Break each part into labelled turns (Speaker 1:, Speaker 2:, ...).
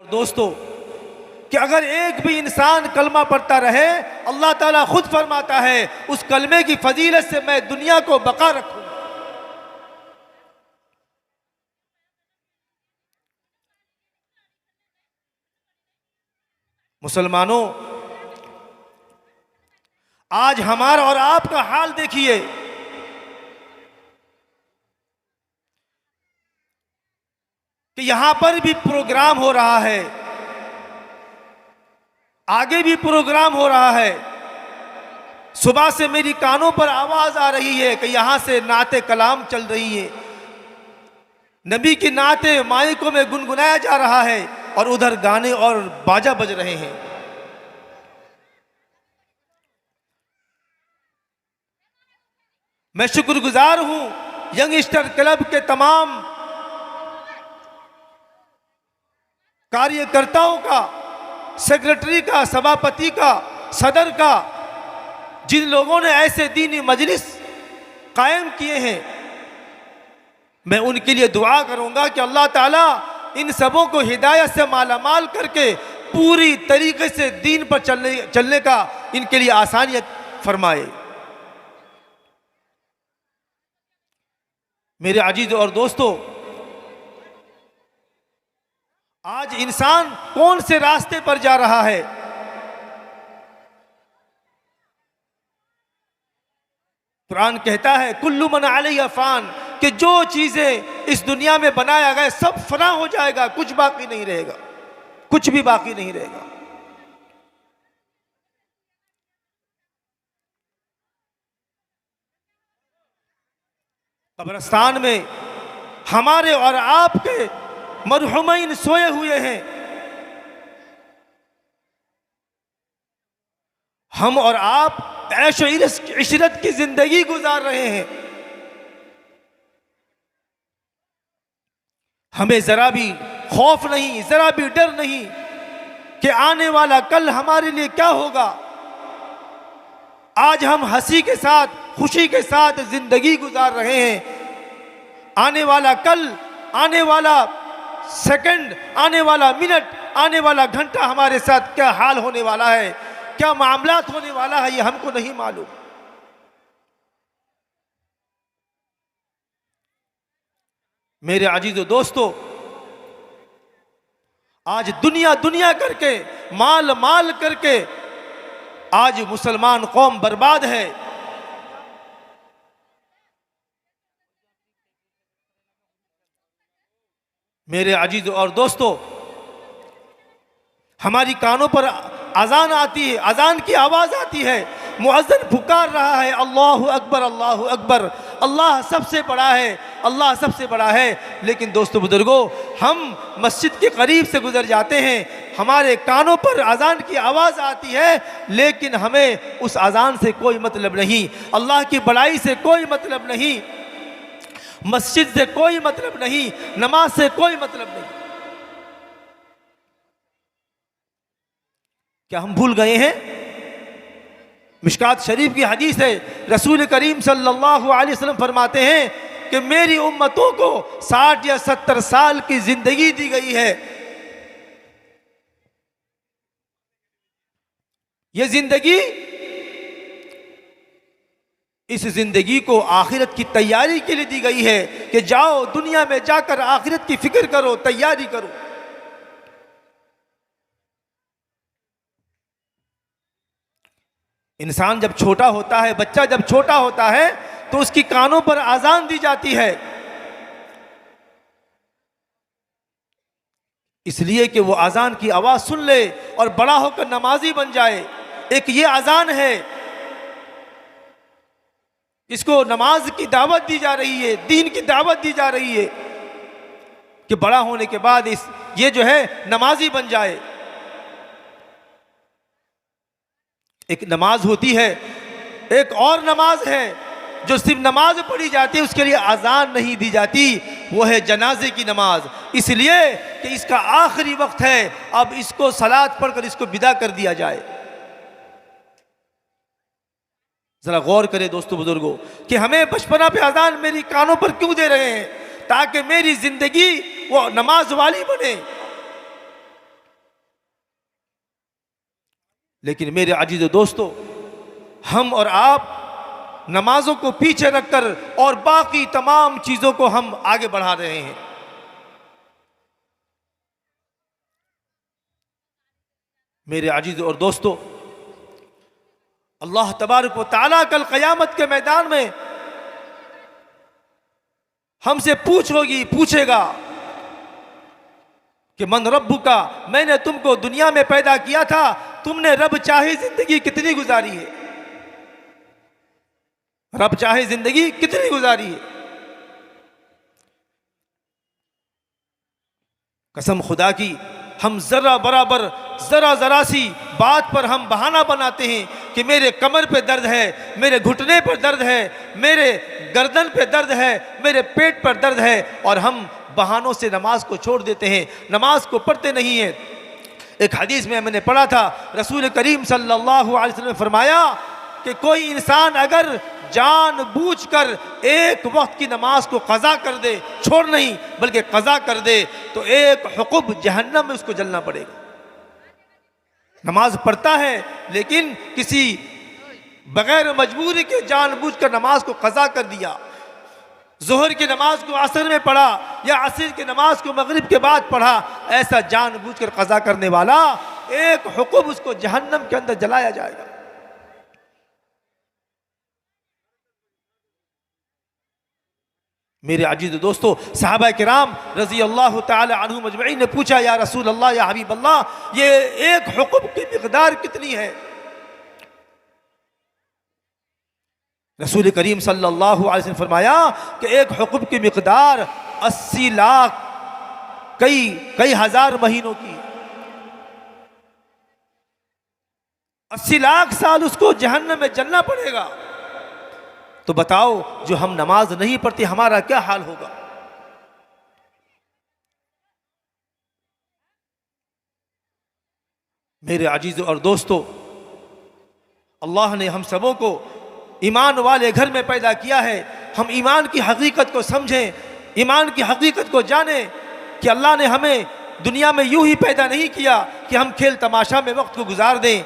Speaker 1: दोस्तों कि अगर एक भी इंसान कलमा पढ़ता रहे, अल्लाह ताला खुद फरमाता है उस कलमे की फजीलत से मैं दुनिया को बका रखूंगा। मुसलमानों, आज हमारा और आपका हाल देखिए। कि यहां पर भी प्रोग्राम हो रहा है, आगे भी प्रोग्राम हो रहा है। सुबह से मेरी कानों पर आवाज आ रही है कि यहां से नाते कलाम चल रही है, नबी की नाते माइकों में गुनगुनाया जा रहा है और उधर गाने और बाजा बज रहे हैं। मैं शुक्रगुजार हूं यंगस्टर क्लब के तमाम कार्यकर्ताओं का, सेक्रेटरी का, सभापति का, सदर का, जिन लोगों ने ऐसे दीनी मजलिस कायम किए हैं। मैं उनके लिए दुआ करूंगा कि अल्लाह ताला इन सबों को हिदायत से मालामाल करके पूरी तरीके से दीन पर चलने का इनके लिए आसानियत फरमाए। मेरे अजीज और दोस्तों, आज इंसान कौन से रास्ते पर जा रहा है? कुरान कहता है कुल्लु मन अलैहा फान, कि जो चीजें इस दुनिया में बनाया गया सब फना हो जाएगा, कुछ बाकी नहीं रहेगा, कुछ भी बाकी नहीं रहेगा। कब्रिस्तान में हमारे और आपके मरहुमैन सोए हुए हैं। हम और आप ऐशो इशरत की जिंदगी गुजार रहे हैं। हमें जरा भी खौफ नहीं, जरा भी डर नहीं कि आने वाला कल हमारे लिए क्या होगा। आज हम हंसी के साथ, खुशी के साथ जिंदगी गुजार रहे हैं। आने वाला कल, आने वाला सेकंड, आने वाला मिनट, आने वाला घंटा हमारे साथ क्या हाल होने वाला है, क्या मामलात होने वाला है, ये हमको नहीं मालूम। मेरे अजीजों दोस्तों, आज दुनिया दुनिया करके, माल माल करके आज मुसलमान कौम बर्बाद है। मेरे अजीजों और दोस्तों, हमारी कानों पर अजान आती है, अजान की आवाज़ आती है, मुअज्जिन पुकार रहा है अल्लाहु अकबर, अल्लाहु अकबर, अल्लाह सबसे बड़ा है, अल्लाह सबसे बड़ा है। लेकिन दोस्तों बुजुर्गों, हम मस्जिद के करीब से गुजर जाते हैं, हमारे कानों पर अजान की आवाज़ आती है, लेकिन हमें उस अजान से कोई मतलब नहीं, अल्लाह की बड़ाई से कोई मतलब नहीं, मस्जिद से कोई मतलब नहीं, नमाज से कोई मतलब नहीं। क्या हम भूल गए हैं? मिशकात शरीफ की हदीस है, रसूल करीम सल्लल्लाहु अलैहि वसल्लम फरमाते हैं कि मेरी उम्मतों को 60 या 70 साल की जिंदगी दी गई है। यह जिंदगी, इस जिंदगी को आखिरत की तैयारी के लिए दी गई है कि जाओ दुनिया में जाकर आखिरत की फिक्र करो, तैयारी करो। इंसान जब छोटा होता है, बच्चा जब छोटा होता है, तो उसकी कानों पर आजान दी जाती है, इसलिए कि वो आजान की आवाज सुन ले और बड़ा होकर नमाजी बन जाए। एक ये आजान है, इसको नमाज की दावत दी जा रही है, दीन की दावत दी जा रही है कि बड़ा होने के बाद ये जो है नमाजी बन जाए। एक नमाज होती है, एक और नमाज है जो सिर्फ नमाज पढ़ी जाती है, उसके लिए अजान नहीं दी जाती, वो है जनाजे की नमाज। इसलिए कि इसका आखिरी वक्त है, अब इसको सलात पढ़कर इसको विदा कर दिया जाए। जरा गौर करें दोस्तों बुजुर्गों कि हमें बचपना पे अजान मेरी कानों पर क्यों दे रहे हैं? ताकि मेरी जिंदगी वो नमाज वाली बने, लेकिन मेरे अजीज दोस्तों, हम और आप नमाजों को पीछे रखकर और बाकी तमाम चीजों को हम आगे बढ़ा रहे हैं। मेरे अजीज और दोस्तों, अल्लाह तबारक व तआला कल क़यामत के मैदान में हमसे पूछेगा कि मन रब्बु का, मैंने तुमको दुनिया में पैदा किया था, तुमने रब चाहे जिंदगी कितनी गुजारी है? रब चाहे जिंदगी कितनी गुजारी है? कसम खुदा की, हम जरा सी बात पर हम बहाना बनाते हैं कि मेरे कमर पे दर्द है, मेरे घुटने पर दर्द है, मेरे गर्दन पे दर्द है, मेरे पेट पर दर्द है, और हम बहानों से नमाज को छोड़ देते हैं, नमाज को पढ़ते नहीं हैं। एक हदीस में मैंने पढ़ा था, रसूल करीम सल्लल्लाहु अलैहि वसल्लम ने फरमाया कि कोई इंसान अगर जानबूझकर एक वक्त की नमाज को कज़ा कर दे, छोड़ नहीं बल्कि कज़ा कर दे, तो एक हुक्म जहन्नम में उसको जलना पड़ेगा। नमाज पढ़ता है लेकिन किसी बगैर मजबूरी के जानबूझकर नमाज को कज़ा कर दिया, ज़ोहर की नमाज को असर में पढ़ा या असर की नमाज को मगरिब के बाद पढ़ा, ऐसा जानबूझकर कज़ा करने वाला एक हुक्म उसको जहन्नम के अंदर जलाया जाएगा। मेरे अजीज दोस्तों, सहाबा किराम रज़ी अल्लाह ताला अन्हुम अजमईन ने पूछा, या रसूल अल्लाह, या हबीब अल्लाह, ये एक हुक्म की मिक़दार कितनी है? रसूल करीम सल्लल्लाहु अलैहि वसल्लम फरमाया कि एक हुक्म की मिक़दार 80 लाख कई हजार महीनों की, 80 लाख साल उसको जहन्नम में जलना पड़ेगा। तो बताओ, जो हम नमाज नहीं पढ़ते हमारा क्या हाल होगा? मेरे अजीज और दोस्तों, अल्लाह ने हम सबों को ईमान वाले घर में पैदा किया है। हम ईमान की हकीकत को समझें, ईमान की हकीकत को जानें कि अल्लाह ने हमें दुनिया में यूं ही पैदा नहीं किया कि हम खेल तमाशा में वक्त को गुजार दें,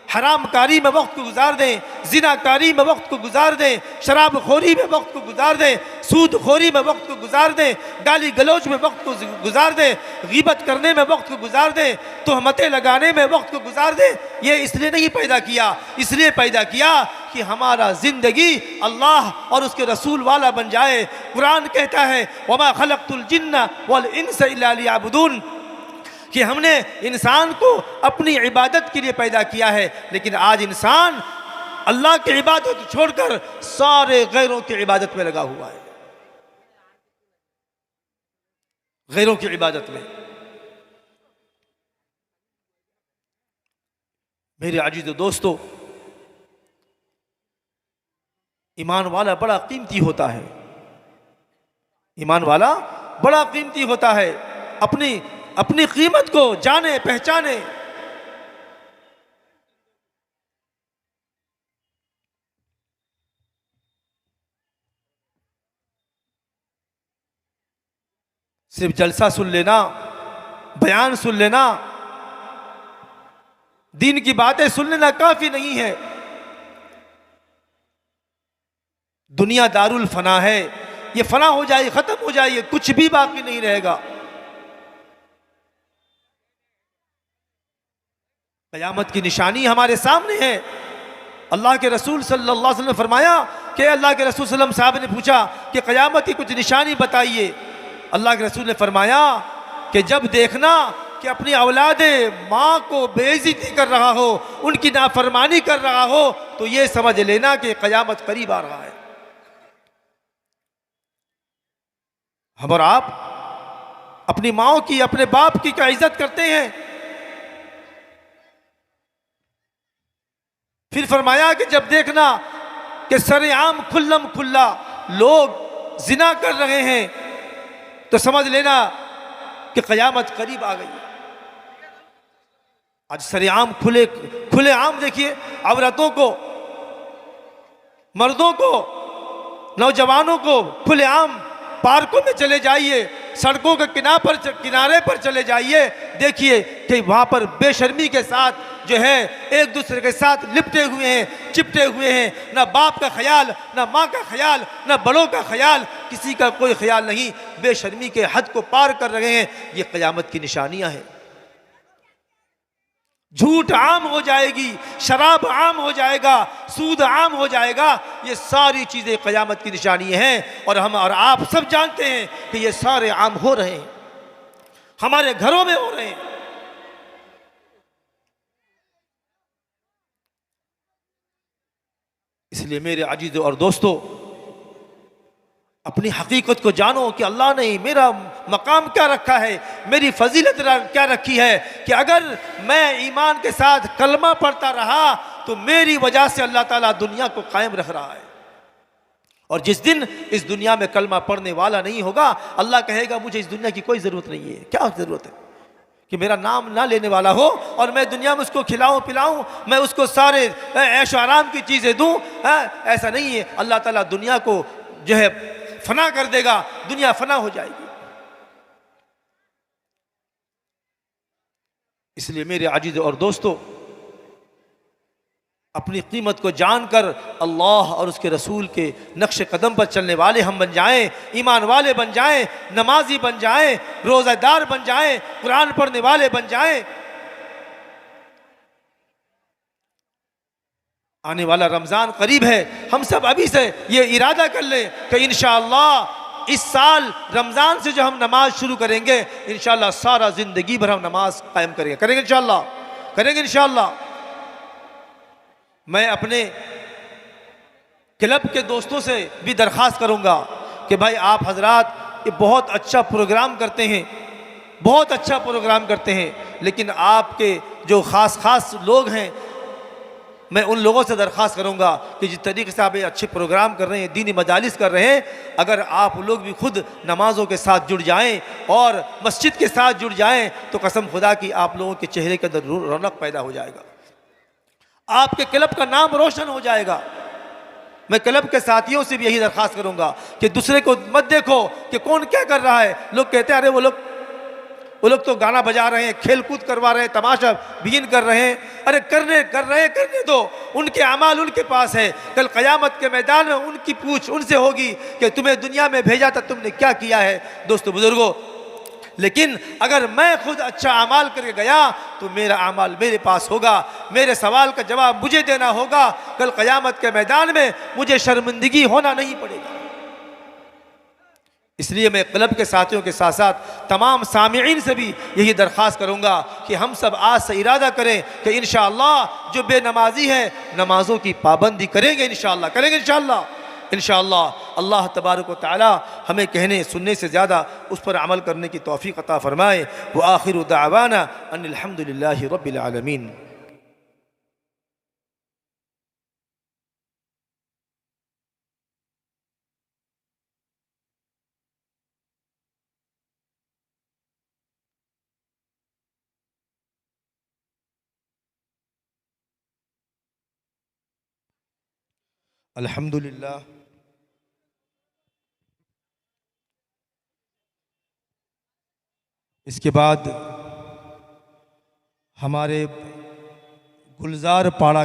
Speaker 1: हरामकारी में वक्त को गुजार दें, जिनाकारी में वक्त को गुजार दें, शराबखोरी में वक्त को गुजार दें, सूदखोरी में वक्त को गुजार दें, गाली गलौज में वक्त को गुजार दें, गीबत करने में वक्त को गुजार दें, तोहमतें लगाने में वक्त को गुजार दें। ये इसलिए नहीं पैदा किया, इसलिए पैदा किया कि हमारा ज़िंदगी अल्लाह और उसके रसूल वाला बन जाए। कुरान कहता है, वमा खलक़तुल जिन्ना वल इंसा इल्ला लियअबुदून, कि हमने इंसान को अपनी इबादत के लिए पैदा किया है। लेकिन आज इंसान अल्लाह की इबादत छोड़कर सारे गैरों की इबादत में लगा हुआ है, गैरों की इबादत में। मेरे अजीज दोस्तों, ईमान वाला बड़ा कीमती होता है, ईमान वाला बड़ा कीमती होता है। अपनी कीमत को जाने पहचाने। सिर्फ जलसा सुन लेना, बयान सुन लेना, दीन की बातें सुन लेना काफी नहीं है। दुनिया दारुल फना है, ये फना हो जाए, खत्म हो जाए, कुछ भी बाकी नहीं रहेगा। क़यामत की निशानी हमारे सामने है। अल्लाह के रसूल सल्लल्लाहु अलैहि वसल्लम ने फरमाया कि अल्लाह के रसूल सल्लल्लाहु अलैहि वसल्लम साहब ने पूछा कि क़यामत की कुछ निशानी बताइए। अल्लाह के रसूल ने फरमाया कि जब देखना कि अपनी औलादे माँ को बेइज्जती कर रहा हो, उनकी नाफरमानी कर रहा हो, तो ये समझ लेना कि क़यामत करीब आ रहा है। हम और आप अपनी माँ की, अपने बाप की क्या इज्जत करते हैं? फिर फरमाया कि जब देखना कि सरेआम खुल्लम खुल्ला लोग जिना कर रहे हैं, तो समझ लेना कि क़यामत करीब आ गई। आज सरेआम खुले आम देखिए, औरतों को, मर्दों को, नौजवानों को खुलेआम पार्कों में चले जाइए, सड़कों के किनारे पर चले जाइए, देखिए कि वहाँ पर बेशर्मी के साथ जो है एक दूसरे के साथ लिपटे हुए हैं, चिपटे हुए हैं। ना बाप का ख्याल, ना माँ का ख्याल, ना बड़ों का ख्याल, किसी का कोई ख्याल नहीं, बेशर्मी के हद को पार कर रहे हैं। ये क़यामत की निशानियां हैं। झूठ आम हो जाएगी, शराब आम हो जाएगा, सूद आम हो जाएगा। ये सारी चीज़ें क़यामत की निशानी हैं और हम और आप सब जानते हैं कि ये सारे आम हो रहे हैं, हमारे घरों में हो रहे हैं। इसलिए मेरे अजीज़ों और दोस्तों, अपनी हकीकत को जानो कि अल्लाह ने मेरा मकाम क्या रखा है, मेरी फजीलत क्या रखी है कि अगर मैं ईमान के साथ कलमा पढ़ता रहा तो मेरी वजह से अल्लाह ताला दुनिया को कायम रख रहा है। और जिस दिन इस दुनिया में कलमा पढ़ने वाला नहीं होगा, अल्लाह कहेगा मुझे इस दुनिया की कोई ज़रूरत नहीं है। क्या ज़रूरत है कि मेरा नाम ना लेने वाला हो और मैं दुनिया में उसको खिलाऊं पिलाऊं, मैं उसको सारे ऐश आराम की चीज़ें दूं? ऐसा नहीं है। अल्लाह ताला दुनिया को जो है फना कर देगा, दुनिया फना हो जाएगी। इसलिए मेरे अजीज़ और दोस्तों, अपनी कीमत को जानकर अल्लाह और उसके रसूल के नक्श कदम पर चलने वाले हम बन जाएं, ईमान वाले बन जाएं, नमाजी बन जाएं, रोज़ादार बन जाएं, कुरान पढ़ने वाले बन जाएं। आने वाला रमज़ान करीब है, हम सब अभी से ये इरादा कर लें कि इंशाअल्लाह इस साल रमज़ान से जो हम नमाज शुरू करेंगे, इंशाअल्लाह सारा ज़िंदगी भर हम नमाज कायम करेंगे इंशाअल्लाह। मैं अपने क्लब के दोस्तों से भी दरख्वास्त करूंगा कि भाई आप हजरात ये बहुत अच्छा प्रोग्राम करते हैं, बहुत अच्छा प्रोग्राम करते हैं, लेकिन आपके जो ख़ास लोग हैं, मैं उन लोगों से दरख्वास्त करूंगा कि जिस तरीके से आप ये अच्छे प्रोग्राम कर रहे हैं, दीनी मजालिस कर रहे हैं, अगर आप लोग भी खुद नमाज़ों के साथ जुड़ जाएं और मस्जिद के साथ जुड़ जाएं तो कसम खुदा की आप लोगों के चेहरे के अंदर रौनक पैदा हो जाएगा, आपके क्लब का नाम रोशन हो जाएगा। मैं क्लब के साथियों से भी यही दरख्वास्त करूंगा कि दूसरे को मत देखो कि कौन क्या कर रहा है। लोग कहते हैं अरे वो लोग तो गाना बजा रहे हैं, खेल कूद करवा रहे हैं, तमाशा बीन कर रहे हैं। अरे करने दो, उनके अमाल उनके पास है। कल क़यामत के मैदान में उनकी पूछ उनसे होगी कि तुम्हें दुनिया में भेजा था, तुमने क्या किया है। दोस्तों बुजुर्गों, लेकिन अगर मैं खुद अच्छा अमाल करके गया तो मेरा अमाल मेरे पास होगा, मेरे सवाल का जवाब मुझे देना होगा। कल क़यामत के मैदान में मुझे शर्मिंदगी होना नहीं पड़ेगा। इसलिए मैं क्लब के साथियों के साथ साथ तमाम सामिईन से भी यही दरख्वास्त करूंगा कि हम सब आज से इरादा करें कि इंशाअल्लाह जो बेनमाजी है नमाजों की पाबंदी करेंगे, इंशाअल्लाह। अल्लाह तबारक व तआला हमें कहने सुनने से ज़्यादा उस पर अमल करने की तौफीक अता फ़रमाए। व आखिरु दावाना अनिल हम्दुलिल्लाहि रब्बिल आलमीन। अल्हम्दुलिल्लाह। इसके बाद हमारे गुलजार पाड़ा